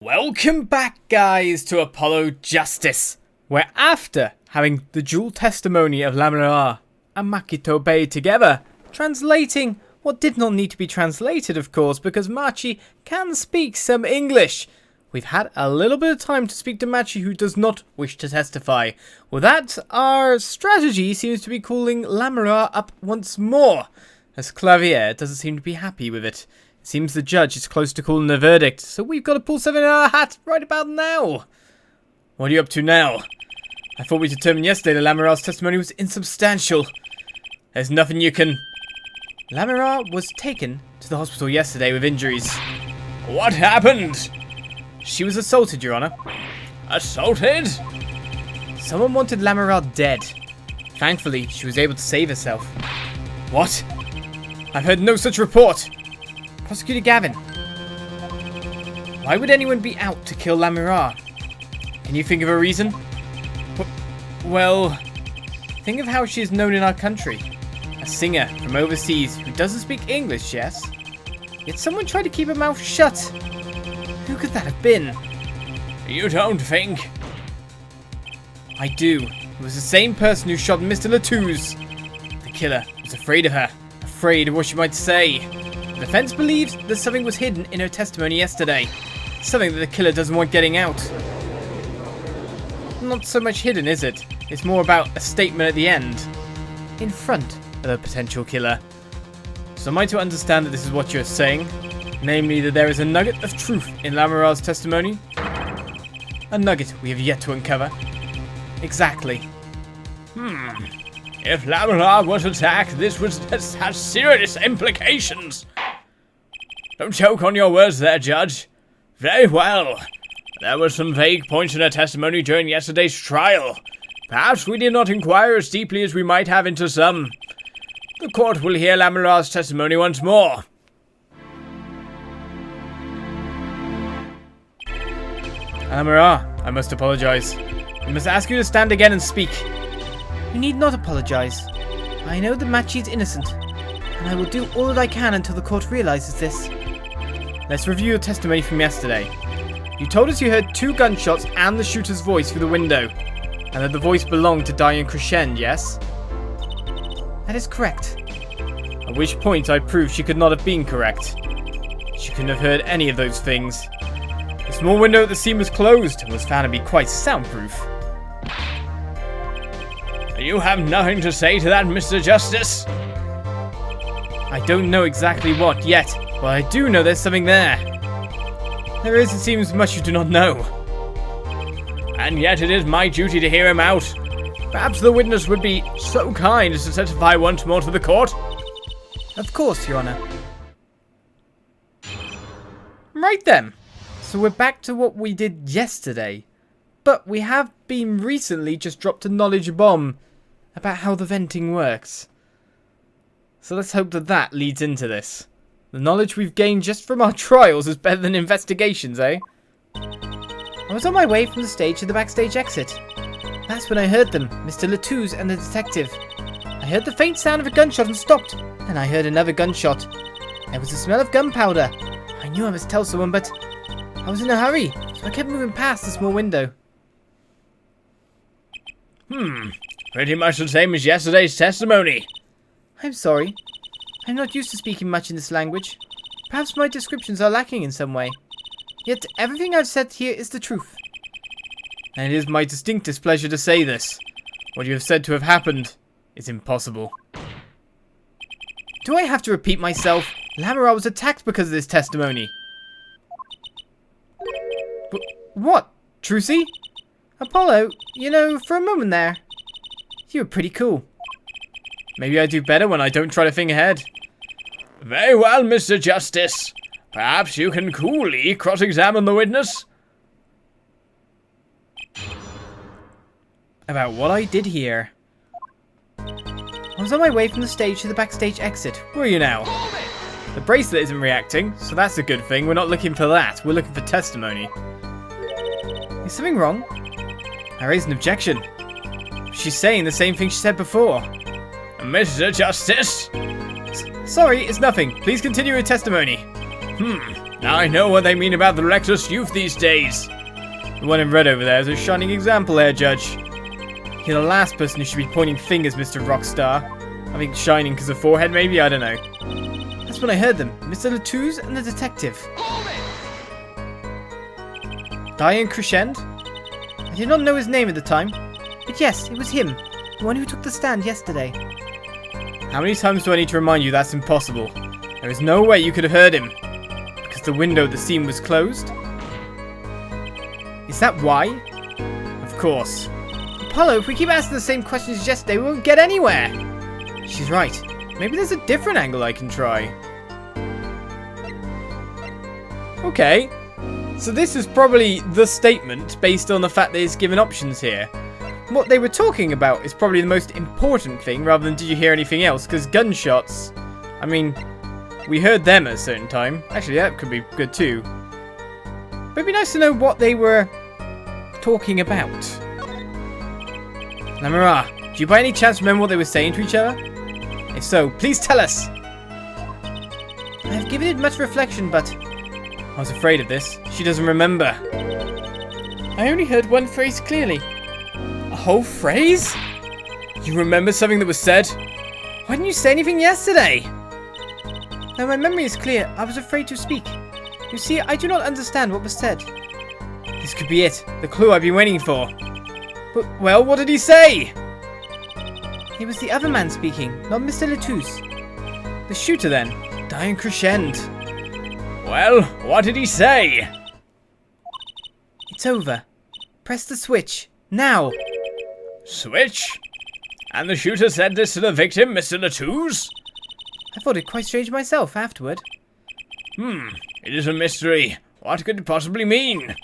Welcome back, guys, to Apollo Justice, where after having the dual testimony of Lamiroir and Makito Bay together, translating what did not need to be translated, of course, because Machi can speak some English, we've had a little bit of time to speak to Machi, who does not wish to testify. With that, our strategy seems to be calling Lamiroir up once more, as Clavier doesn't seem to be happy with it. It seems the judge is close to calling a verdict, so we've got to pull something out of our hat right about now. What are you up to now? I thought we determined yesterday that Lamiroir's testimony was insubstantial. There's nothing you can... Lamiroir was taken to the hospital yesterday with injuries. What happened? She was assaulted, Your Honor. Assaulted? Someone wanted Lamiroir dead. Thankfully, she was able to save herself. What? I've heard no such report. Prosecutor Gavin, why would anyone be out to kill Lamiroir? Can you think of a reason? Well, think of how she is known in our country. A singer from overseas who doesn't speak English, yes? Yet someone tried to keep her mouth shut. Who could that have been? You don't think? I do. It was the same person who shot Mr. Latouze. The killer was afraid of her. Afraid of what she might say. The defense believes that something was hidden in her testimony yesterday. Something that the killer doesn't want getting out. Not so much hidden, is it? It's more about a statement at the end. In front of a potential killer. So am I to understand that this is what you're saying? Namely, that there is a nugget of truth in Lamiroir's testimony? A nugget we have yet to uncover. Exactly. If Lamiroir was attacked, this would have serious implications. Don't choke on your words there, Judge. Very well. There were some vague points in her testimony during yesterday's trial. Perhaps we did not inquire as deeply as we might have into some. The court will hear Lamiroir's testimony once more. Lamiroir, I must apologize. I must ask you to stand again and speak. You need not apologize. I know that Machi is innocent, and I will do all that I can until the court realizes this. Let's review your testimony from yesterday. You told us you heard 2 gunshots and the shooter's voice through the window, and that the voice belonged to Diane Crescend, yes? That is correct. At which point I proved she could not have been correct. She couldn't have heard any of those things. The small window at the scene was closed and was found to be quite soundproof. You have nothing to say to that, Mr. Justice? I don't know exactly what yet, but I do know there's something there. There is, it seems, much you do not know. And yet it is my duty to hear him out. Perhaps the witness would be so kind as to testify once more to the court? Of course, Your Honor. Right then. So we're back to what we did yesterday. But we have been recently just dropped a knowledge bomb about how the venting works. So let's hope that that leads into this. The knowledge we've gained just from our trials is better than investigations, eh? I was on my way from the stage to the backstage exit. That's when I heard them, Mr. Latouze and the detective. I heard the faint sound of a gunshot and stopped. Then I heard another gunshot. There was the smell of gunpowder. I knew I must tell someone, but I was in a hurry, so I kept moving past the small window. Pretty much the same as yesterday's testimony. I'm sorry. I'm not used to speaking much in this language. Perhaps my descriptions are lacking in some way. Yet everything I've said here is the truth. And it is my distinct displeasure to say this. What you have said to have happened is impossible. Do I have to repeat myself? Lamiroir was attacked because of this testimony. But what? Trucy? Apollo, you know, for a moment there, you were pretty cool. Maybe I do better when I don't try to think ahead. Very well, Mr. Justice. Perhaps you can coolly cross-examine the witness. About what I did here. I was on my way from the stage to the backstage exit. Where are you now? The bracelet isn't reacting, so that's a good thing. We're not looking for that. We're looking for testimony. Is something wrong? I raised an objection. She's saying the same thing she said before. Mr. Justice? Sorry, it's nothing. Please continue your testimony. Now I know what they mean about the reckless youth these days. The one in red over there is a shining example here, Judge. You're the last person who should be pointing fingers, Mr. Rockstar. I think shining because of forehead, maybe? I don't know. That's when I heard them. Mr. Latouche and the detective. Diane Crescend? I did not know his name at the time. But yes, it was him. The one who took the stand yesterday. How many times do I need to remind you that's impossible? There is no way you could have heard him. Because the window of the scene was closed? Is that why? Of course. Apollo, if we keep asking the same questions as yesterday, we won't get anywhere. She's right. Maybe there's a different angle I can try. Okay. So this is probably the statement based on the fact that it's given options here. What they were talking about is probably the most important thing rather than did you hear anything else, because gunshots, I mean, we heard them at a certain time. Actually, that could be good too. But it'd be nice to know what they were talking about. Lamiroir, do you by any chance remember what they were saying to each other? If so, please tell us. I have given it much reflection, but I was afraid of this. She doesn't remember. I only heard one phrase clearly. A whole phrase? You remember something that was said? Why didn't you say anything yesterday? Now my memory is clear. I was afraid to speak. You see, I do not understand what was said. This could be it. The clue I've been waiting for. But, well, what did he say? It was the other man speaking, not Mr. Latouche. The shooter then. Diane Crescend. Well, what did he say? It's over. Press the switch. Now. Switch? And the shooter said this to the victim, Mr. Latouche? I thought it quite strange myself afterward. It is a mystery. What could it possibly mean?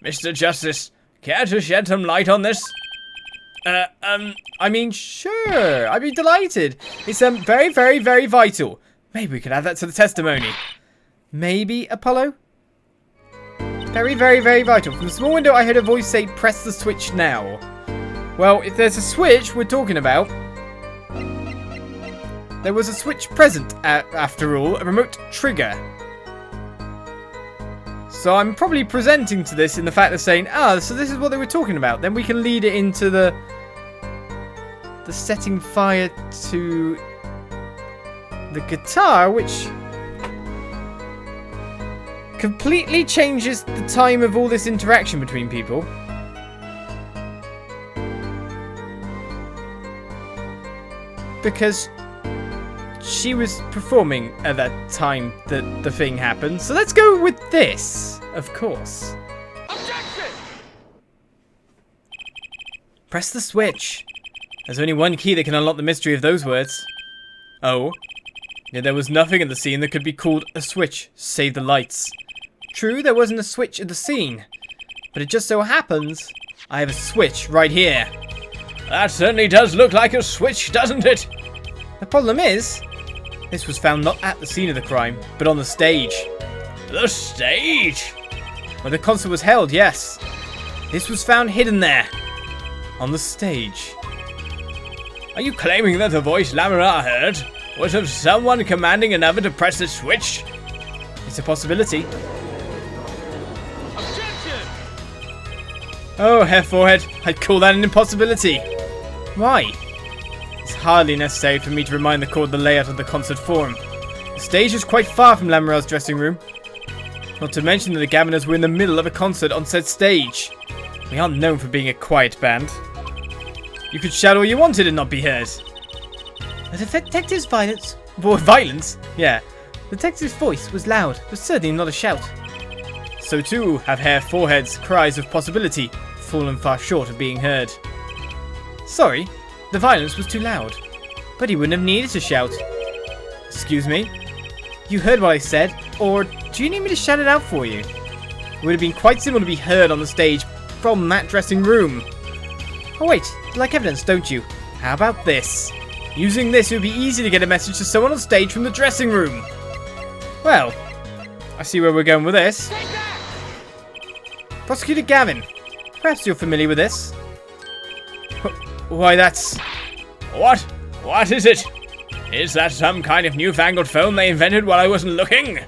Mr. Justice, care to shed some light on this? I mean, sure. I'd be delighted. It's very, very, very vital. Maybe we could add that to the testimony. Maybe, Apollo? Very, very, very vital. From the small window, I heard a voice say, press the switch now. Well, if there's a switch we're talking about, there was a switch present, after all, a remote trigger. So I'm probably presenting to this in the fact of saying, so this is what they were talking about. Then we can lead it into the setting fire to the guitar, which completely changes the time of all this interaction between people. Because she was performing at that time that the thing happened. So let's go with this, of course. Objection! Press the switch. There's only one key that can unlock the mystery of those words. Oh. Yet there was nothing in the scene that could be called a switch, save the lights. True, there wasn't a switch at the scene. But it just so happens, I have a switch right here. That certainly does look like a switch, doesn't it? The problem is, this was found not at the scene of the crime, but on the stage. The stage? Where the concert was held, yes. This was found hidden there. On the stage. Are you claiming that the voice Lamiroir heard was of someone commanding another to press the switch? It's a possibility. Objection! Oh, Herr Forehead, I'd call that an impossibility. Why? It's hardly necessary for me to remind the court of the layout of the concert forum. The stage is quite far from Lamiroir's dressing room. Not to mention that the Gammoners were in the middle of a concert on said stage. We aren't known for being a quiet band. You could shout all you wanted and not be heard. The detective's violence? Yeah. The detective's voice was loud, but certainly not a shout. So too have Herr Forehead's cries of possibility fallen far short of being heard. Sorry, the violence was too loud. But he wouldn't have needed to shout. Excuse me? You heard what I said, or do you need me to shout it out for you? It would have been quite simple to be heard on the stage from that dressing room. Oh wait, you like evidence, don't you? How about this? Using this, it would be easy to get a message to someone on stage from the dressing room. Well, I see where we're going with this. Prosecutor Gavin, perhaps you're familiar with this. Why, that's... What? What is it? Is that some kind of newfangled phone they invented while I wasn't looking?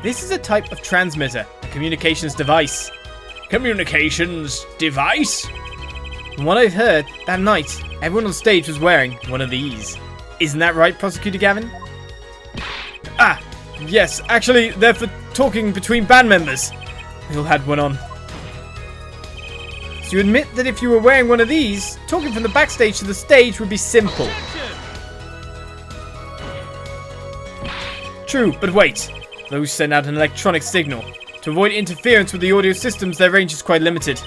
This is a type of transmitter, a communications device. Communications device? From what I've heard, that night, everyone on stage was wearing one of these. Isn't that right, Prosecutor Gavin? Ah, yes, actually, they're for talking between band members. We all had one on. So you admit that if you were wearing one of these, talking from the backstage to the stage would be simple. True, but wait. Those send out an electronic signal. To avoid interference with the audio systems, their range is quite limited.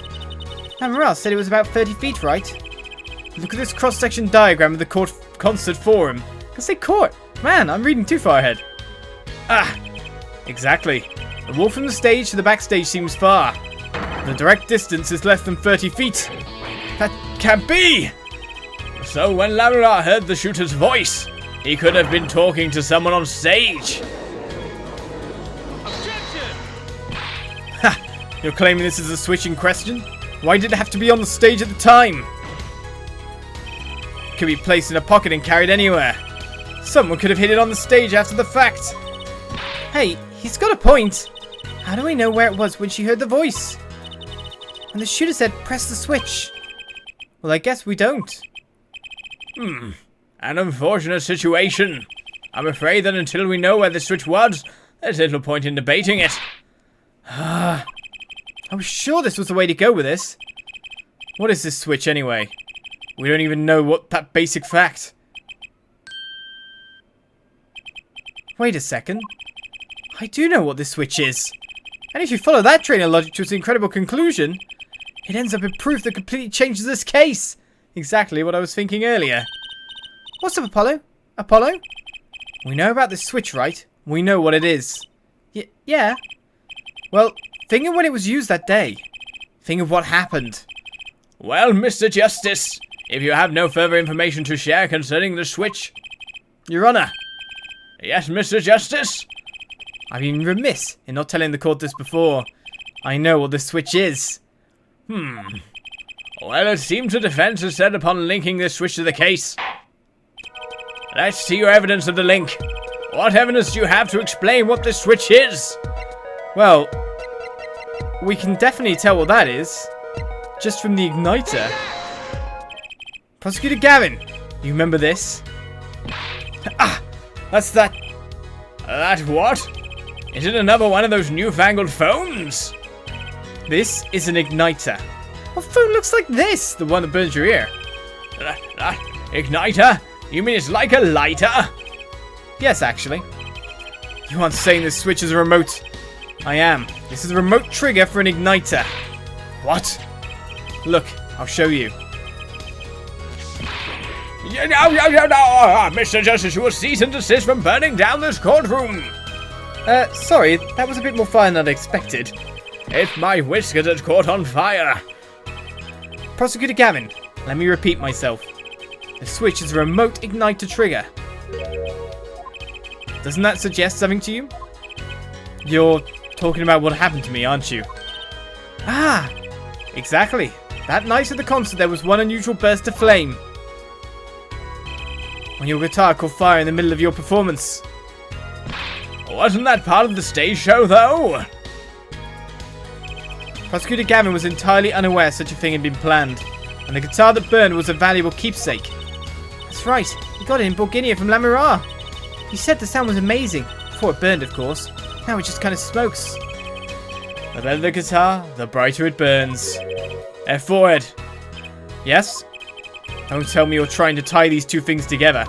Lamar said it was about 30 feet, right? Look at this cross-section diagram of the concert forum. I say court. Man, I'm reading too far ahead. Ah, exactly. The wall from the stage to the backstage seems far. The direct distance is less than 30 feet. That can't be! So when Lamiroir heard the shooter's voice, he could have been talking to someone on stage. Objection! Ha! You're claiming this is a switch in question? Why did it have to be on the stage at the time? It could be placed in a pocket and carried anywhere. Someone could have hid it on the stage after the fact. Hey, he's got a point. How do we know where it was when she heard the voice? And the shooter said, press the switch. Well, I guess we don't. An unfortunate situation. I'm afraid that until we know where the switch was, there's little point in debating it. I was sure this was the way to go with this. What is this switch anyway? We don't even know what that basic fact. Wait a second. I do know what this switch is. And if you follow that train of logic to its incredible conclusion, it ends up in proof that completely changes this case. Exactly what I was thinking earlier. What's up, Apollo? Apollo? We know about this switch, right? We know what it is. Yeah. Well, think of when it was used that day. Think of what happened. Well, Mr. Justice, if you have no further information to share concerning the switch... Your Honor. Yes, Mr. Justice? I've been remiss in not telling the court this before. I know what this switch is. Well, it seems the defense is set upon linking this switch to the case. Let's see your evidence of the link. What evidence do you have to explain what this switch is? Well, we can definitely tell what that is. Just from the igniter. Prosecutor Gavin, you remember this? Ah, that's that. That what? Is it another one of those newfangled phones? This is an igniter. What phone looks like this? The one that burns your ear. Igniter? You mean it's like a lighter? Yes, actually. You aren't saying this switch is a remote. I am. This is a remote trigger for an igniter. What? Look, I'll show you. No, Mr. Justice, you will cease and desist from burning down this courtroom. Sorry, that was a bit more fun than I expected. If my whiskers had caught on fire. Prosecutor Gavin, let me repeat myself. The switch is a remote igniter trigger. Doesn't that suggest something to you? You're talking about what happened to me, aren't you? Ah, exactly. That night at the concert there was one unusual burst of flame. When your guitar caught fire in the middle of your performance. Wasn't that part of the stage show, though? Prosecutor Gavin was entirely unaware such a thing had been planned, and the guitar that burned was a valuable keepsake. That's right, he got it in Bulgaria from Lamiroir. He said the sound was amazing, before it burned, of course. Now it just kind of smokes. The better the guitar, the brighter it burns. Forward. Yes? Don't tell me you're trying to tie these two things together.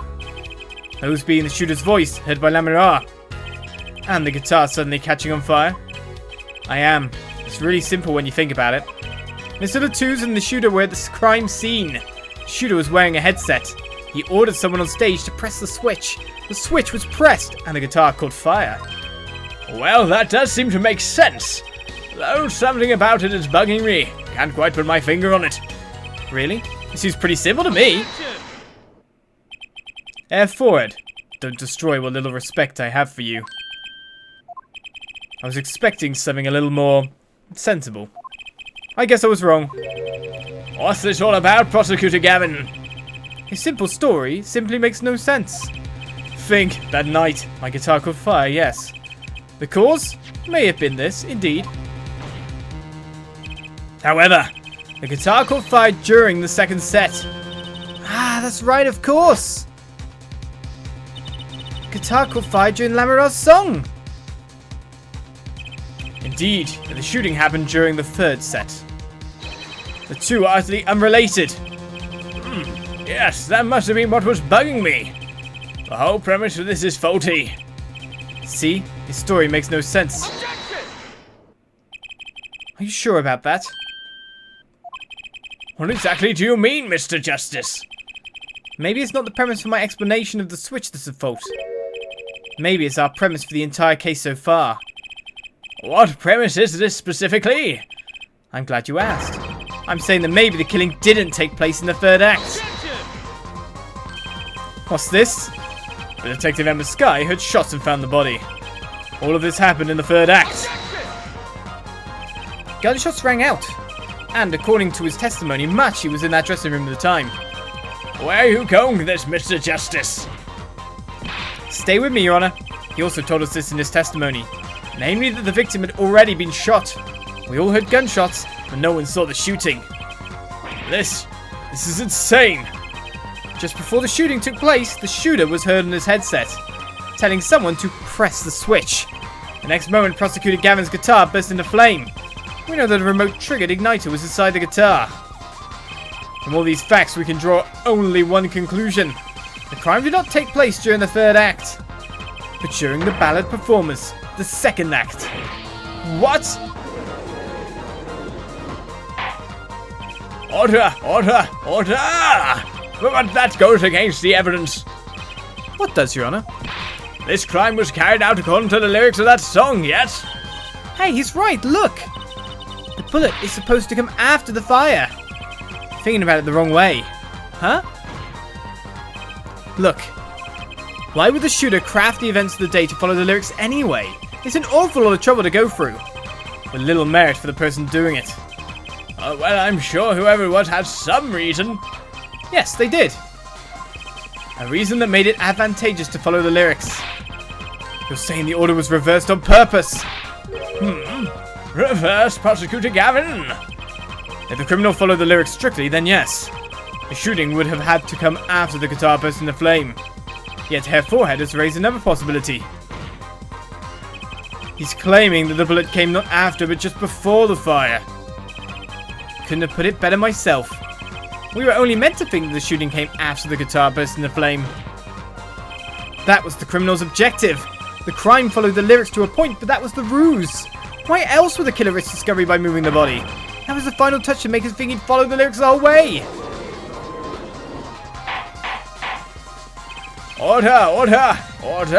Those being the shooter's voice, heard by Lamiroir, and the guitar suddenly catching on fire. I am. It's really simple when you think about it. Mr. Latouze and the shooter were at the crime scene. The shooter was wearing a headset. He ordered someone on stage to press the switch. The switch was pressed, and the guitar caught fire. Well, that does seem to make sense. Though something about it is bugging me. Can't quite put my finger on it. Really? This seems pretty simple to me. Forward. Don't destroy what little respect I have for you. I was expecting something a little more sensible. I guess I was wrong. What's this all about, Prosecutor Gavin? A simple story simply makes no sense. Think, that night, my guitar caught fire, yes. The cause may have been this, indeed. However, the guitar caught fire during the second set. Ah, that's right, of course. Guitar caught fire during Lamiroir's song. Indeed, the shooting happened during the third set. The two are utterly unrelated. Yes, that must have been what was bugging me. The whole premise of this is faulty. See? His story makes no sense. Objection! Are you sure about that? What exactly do you mean, Mr. Justice? Maybe it's not the premise for my explanation of the switch that's at fault. Maybe it's our premise for the entire case so far. What premise is this specifically? I'm glad you asked. I'm saying that maybe the killing didn't take place in the third act. Objection! What's this? The detective Emma Sky heard shots and found the body. All of this happened in the third act. Gunshots rang out. And according to his testimony, Machi was in that dressing room at the time. Where are you going with this, Mr. Justice? Stay with me, Your Honor. He also told us this in his testimony. Namely that the victim had already been shot. We all heard gunshots, but no one saw the shooting. This is insane. Just before the shooting took place, the shooter was heard on his headset, telling someone to press the switch. The next moment, Prosecutor Gavin's guitar burst into flame. We know that a remote-triggered igniter was inside the guitar. From all these facts, we can draw only one conclusion. The crime did not take place during the third act, but during the ballad performance, the second act. What? Order! Order! Order! But that goes against the evidence. What does, Your Honor? This crime was carried out according to the lyrics of that song, yes? Hey, he's right, look! The bullet is supposed to come after the fire. Thinking about it the wrong way. Huh? Look. Why would the shooter craft the events of the day to follow the lyrics anyway? It's an awful lot of trouble to go through. With little merit for the person doing it. Well, I'm sure whoever it was had some reason. Yes, they did. A reason that made it advantageous to follow the lyrics. You're saying the order was reversed on purpose. Reverse, Prosecutor Gavin. If the criminal followed the lyrics strictly, then yes. The shooting would have had to come after the guitar burst into flame. Yet Herr Forehead has raised another possibility. He's claiming that the bullet came not after, but just before the fire. Couldn't have put it better myself. We were only meant to think that the shooting came after the guitar burst into flame. That was the criminal's objective. The crime followed the lyrics to a point, but that was the ruse. Why else would the killer risk discovery by moving the body? That was the final touch to make us think he'd followed the lyrics the whole way. Order! Order! Order!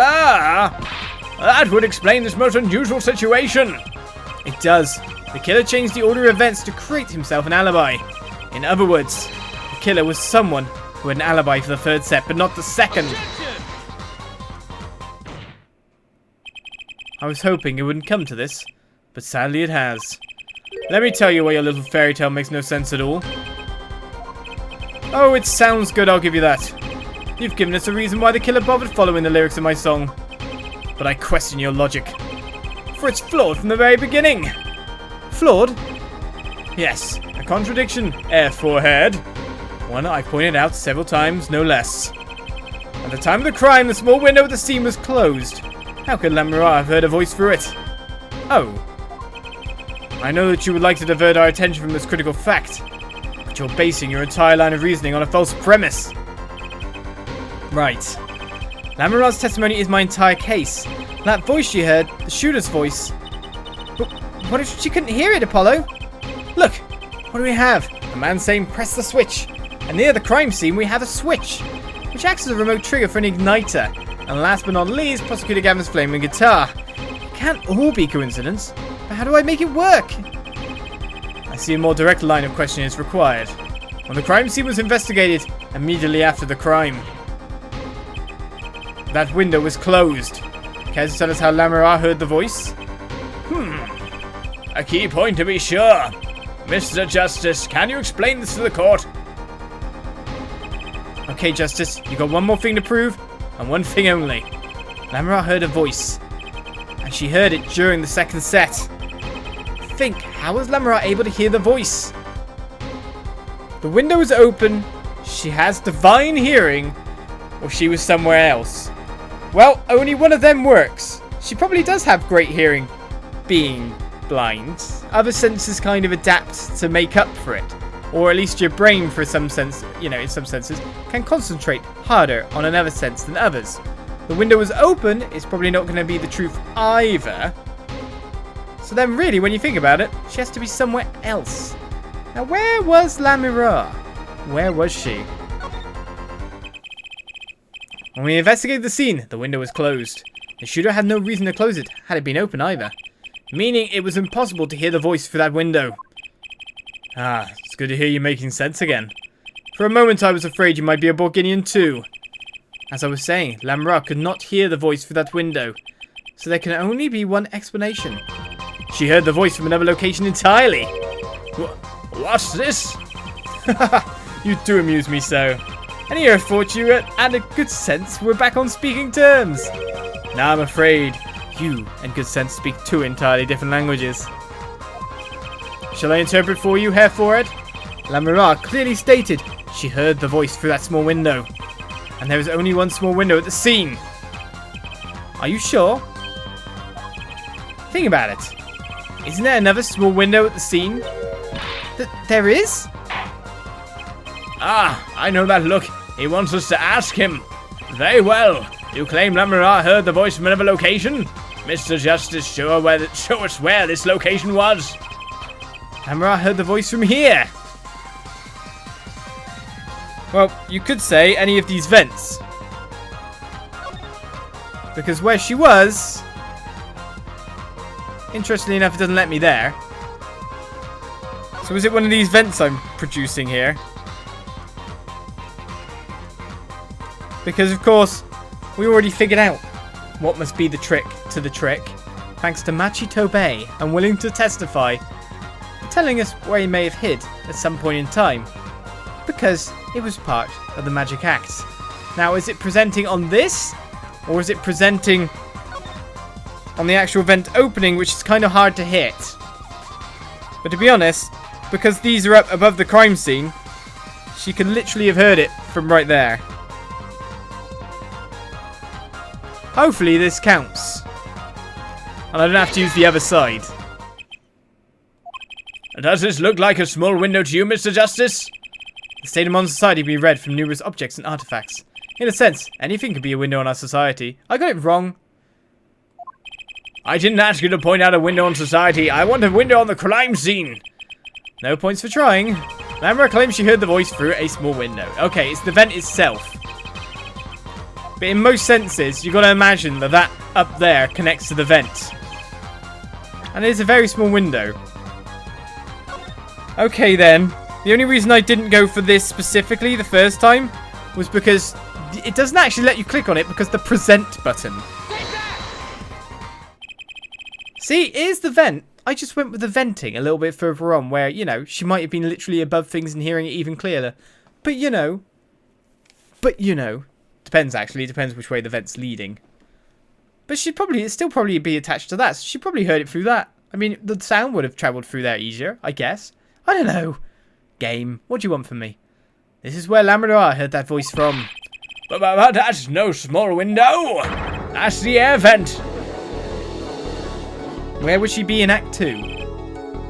That would explain this most unusual situation. It does. The killer changed the order of events to create himself an alibi. In other words, the killer was someone who had an alibi for the third set, but not the second. I was hoping it wouldn't come to this, but sadly it has. Let me tell you why your little fairy tale makes no sense at all. Oh, it sounds good, I'll give you that. You've given us a reason why the killer bothered following the lyrics of my song. But I question your logic. For it's flawed from the very beginning. Flawed? Yes, a contradiction, Herr Forehead. One I pointed out several times, no less. At the time of the crime, the small window at the scene was closed. How could Lamiroir have heard a voice through it? Oh. I know that you would like to divert our attention from this critical fact, but you're basing your entire line of reasoning on a false premise. Right. Lamiroir's testimony is my entire case. That voice she heard, the shooter's voice. But what if she couldn't hear it, Apollo? Look, what do we have? A man saying press the switch. And near the crime scene we have a switch, which acts as a remote trigger for an igniter. And last but not least, Prosecutor Gavin's flaming guitar. It can't all be coincidence, but how do I make it work? I see a more direct line of questioning is required. When the crime scene was investigated, immediately after the crime. That window was closed. Care to tell us how Lamiroir heard the voice? A key point to be sure. Mr. Justice, can you explain this to the court? Okay, Justice, you got one more thing to prove, and one thing only. Lamar heard a voice. and she heard it during the second set. Think, how was Lamiroir able to hear the voice? The window is open, she has divine hearing, or she was somewhere else. Well, only one of them works. She probably does have great hearing, being blind. Other senses kind of adapt to make up for it. Or at least your brain, for some sense, in some senses, can concentrate harder on another sense than others. The window is open, it's probably not going to be the truth either. So then really, when you think about it, she has to be somewhere else. Now, where was Lamiroir? Where was she? When we investigated the scene, the window was closed. The shooter had no reason to close it, had it been open either. Meaning it was impossible to hear the voice through that window. Ah, it's good to hear you making sense again. For a moment I was afraid you might be a Borginian too. As I was saying, Lamiroir could not hear the voice through that window. So there can only be one explanation. She heard the voice from another location entirely. What's this? You do amuse me so. And here I thought you and a good sense were back on speaking terms. Now I'm afraid you and good sense speak two entirely different languages. Shall I interpret for you, Herr Forehead? Lamiroir clearly stated she heard the voice through that small window. And there is only one small window at the scene. Are you sure? Think about it. Isn't there another small window at the scene? There is? Ah, I know that look. He wants us to ask him. Very well. You claim Lamiroir heard the voice from another location? Mr. Justice, show us where this location was. Lamiroir heard the voice from here. Well, you could say any of these vents. Because where she was... Interestingly enough, it doesn't let me there. So is it one of these vents I'm producing here? Because, of course, we already figured out what must be the trick to the trick. Thanks to Machito Bay, and willing to testify, telling us where he may have hid at some point in time. Because it was part of the magic act. Now, is it presenting on this? Or is it presenting on the actual vent opening, which is kind of hard to hit? But to be honest, because these are up above the crime scene, she can literally have heard it from right there. Hopefully this counts. And I don't have to use the other side. Does this look like a small window to you, Mr. Justice? The state of modern society can be read from numerous objects and artifacts. In a sense, anything could be a window on our society. I got it wrong. I didn't ask you to point out a window on society. I want a window on the crime scene. No points for trying. Lamar claims she heard the voice through a small window. Okay, it's the vent itself. But in most senses, you've got to imagine that that up there connects to the vent. And it is a very small window. Okay then. The only reason I didn't go for this specifically the first time was because it doesn't actually let you click on it because the present button. See, here's the vent. I just went with the venting a little bit further on where, you know, she might have been literally above things and hearing it even clearer. But, you know. Depends, actually. Depends which way the vent's leading. But it'd still probably be attached to that. So she probably heard it through that. I mean, the sound would have travelled through there easier, I guess. I don't know. Game, what do you want from me? This is where Lamiroir heard that voice from. But that's no small window. That's the air vent. Where would she be in Act 2?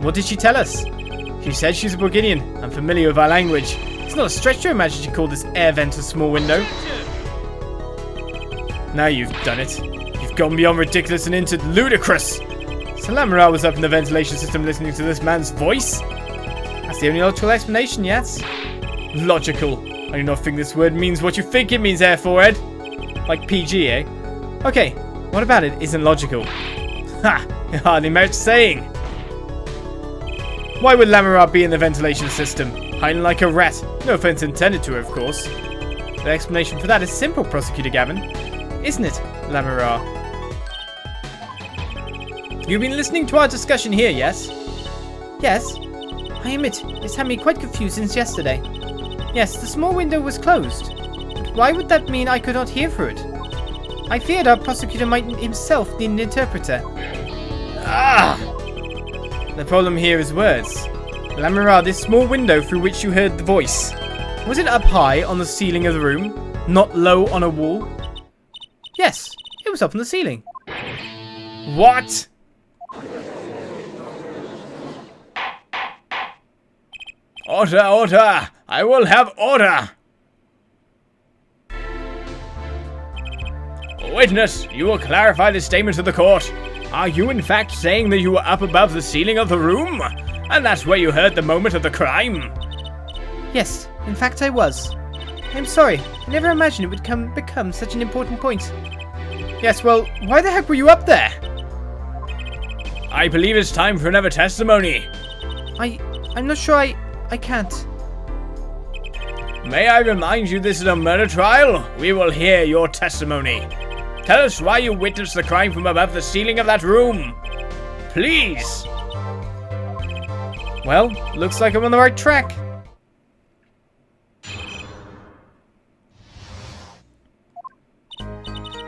What did she tell us? She said she's a Borginian. I'm familiar with our language. It's not a stretch to imagine she called this air vent a small window. Now you've done it. You've gone beyond ridiculous and into ludicrous. So Lamiroir was up in the ventilation system listening to this man's voice? That's the only logical explanation, yes? Logical. I do not think this word means what you think it means, Air Forehead. Like PG, eh? Okay, what about it isn't logical? Ha! It hardly merits saying. Why would Lamiroir be in the ventilation system? Hiding like a rat. No offense intended to her, of course. The explanation for that is simple, Prosecutor Gavin. Isn't it, Lamiroir? You've been listening to our discussion here, yes? Yes. I admit, it's had me quite confused since yesterday. Yes, the small window was closed. But why would that mean I could not hear through it? I feared our prosecutor might himself need an interpreter. Ah! The problem here is words. Lamiroir, this small window through which you heard the voice, was it up high on the ceiling of the room, not low on a wall? Yes, it was up on the ceiling. What? Order, order! I will have order! Witness, you will clarify the statement to the court. Are you in fact saying that you were up above the ceiling of the room? And that's where you heard the moment of the crime? Yes, in fact I was. I'm sorry, I never imagined it would become such an important point. Yes, well, why the heck were you up there? I believe it's time for another testimony. I'm not sure I can't. May I remind you this is a murder trial? We will hear your testimony. Tell us why you witnessed the crime from above the ceiling of that room. Please. Well, looks like I'm on the right track.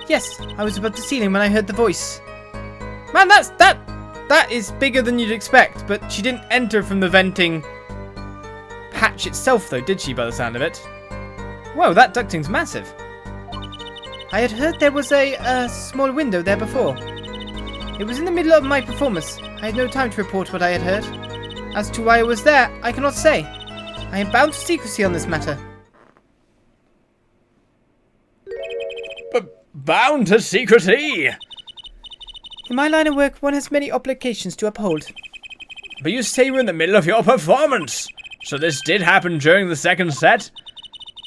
Yes, I was above the ceiling when I heard the voice. Man, that is bigger than you'd expect, but she didn't enter from the venting hatch itself though, did she, by the sound of it? Whoa, that ducting's massive. I had heard there was a small window there before. It was in the middle of my performance. I had no time to report what I had heard. As to why I was there, I cannot say. I am bound to secrecy on this matter. Bound to secrecy? In my line of work, one has many obligations to uphold. But you say you were in the middle of your performance. So this did happen during the second set?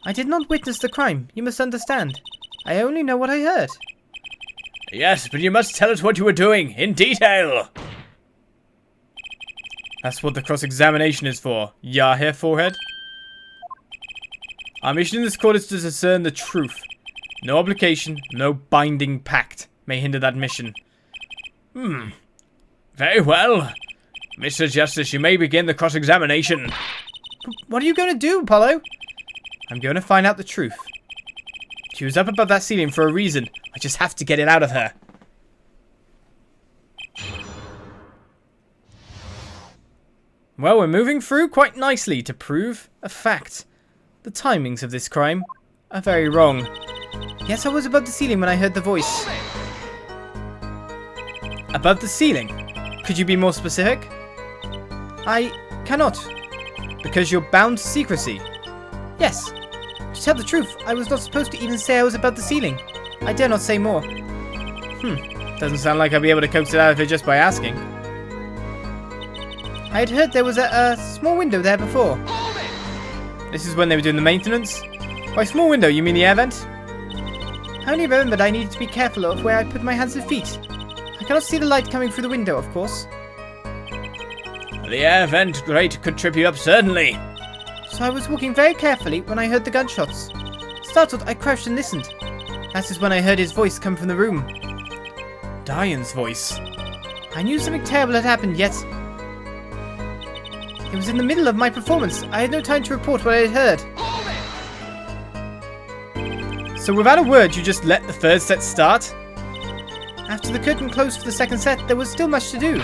I did not witness the crime, you must understand. I only know what I heard. Yes, but you must tell us what you were doing, in detail. That's what the cross-examination is for. Yeah, here, forehead. Our mission in this court is to discern the truth. No obligation, no binding pact may hinder that mission. Very well. Mr. Justice, you may begin the cross-examination. What are you going to do, Apollo? I'm going to find out the truth. She was up above that ceiling for a reason. I just have to get it out of her. Well, we're moving through quite nicely to prove a fact. The timings of this crime are very wrong. Yes, I was above the ceiling when I heard the voice. Above the ceiling? Could you be more specific? I cannot. Because you're bound to secrecy. Yes. To tell the truth, I was not supposed to even say I was above the ceiling. I dare not say more. Doesn't sound like I'll be able to coax it out of her just by asking. I had heard there was a small window there before. This is when they were doing the maintenance? By small window, you mean the air vent? I only remembered I needed to be careful of where I put my hands and feet. I cannot see the light coming through the window, of course. The air vent grate could trip you up, certainly. So I was walking very carefully when I heard the gunshots. Startled, I crouched and listened. That is when I heard his voice come from the room. Diane's voice. I knew something terrible had happened, yet it was in the middle of my performance. I had no time to report what I had heard. So without a word, you just let the third set start? After the curtain closed for the second set, there was still much to do.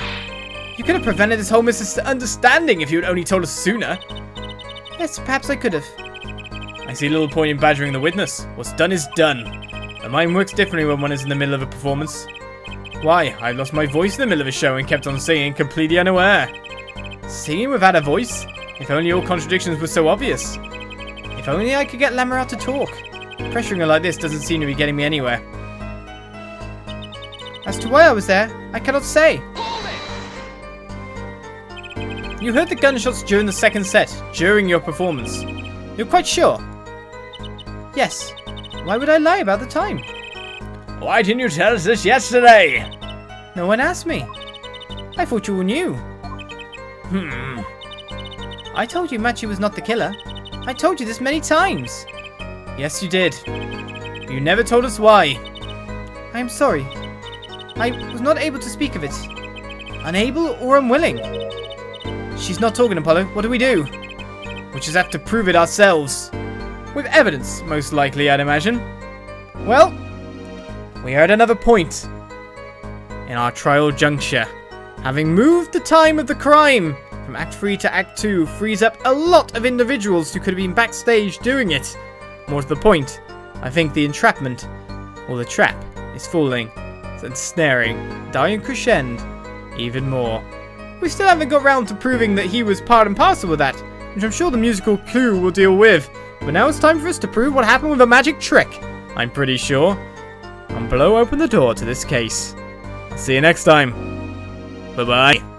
You could have prevented this whole misunderstanding if you had only told us sooner. Yes, perhaps I could have. I see little point in badgering the witness. What's done is done. The mind works differently when one is in the middle of a performance. Why, I lost my voice in the middle of a show and kept on singing, completely unaware. Singing without a voice? If only all contradictions were so obvious. If only I could get Lamar to talk. Pressuring her like this doesn't seem to be getting me anywhere. As to why I was there, I cannot say. You heard the gunshots during the second set, during your performance. You're quite sure? Yes. Why would I lie about the time? Why didn't you tell us this yesterday? No one asked me. I thought you all knew. I told you Machi was not the killer. I told you this many times. Yes, you did. You never told us why. I am sorry. I was not able to speak of it. Unable or unwilling. She's not talking, Apollo. What do? We'll just have to prove it ourselves. With evidence, most likely, I'd imagine. Well, we are at another point in our trial juncture. Having moved the time of the crime from Act 3 to Act 2 frees up a lot of individuals who could have been backstage doing it. More to the point, I think the entrapment, or the trap, is falling and snaring Diane Crescend even more. We still haven't got round to proving that he was part and parcel with that, which I'm sure the musical clue will deal with. But now it's time for us to prove what happened with a magic trick, I'm pretty sure. And blow open the door to this case. I'll see you next time. Bye-bye.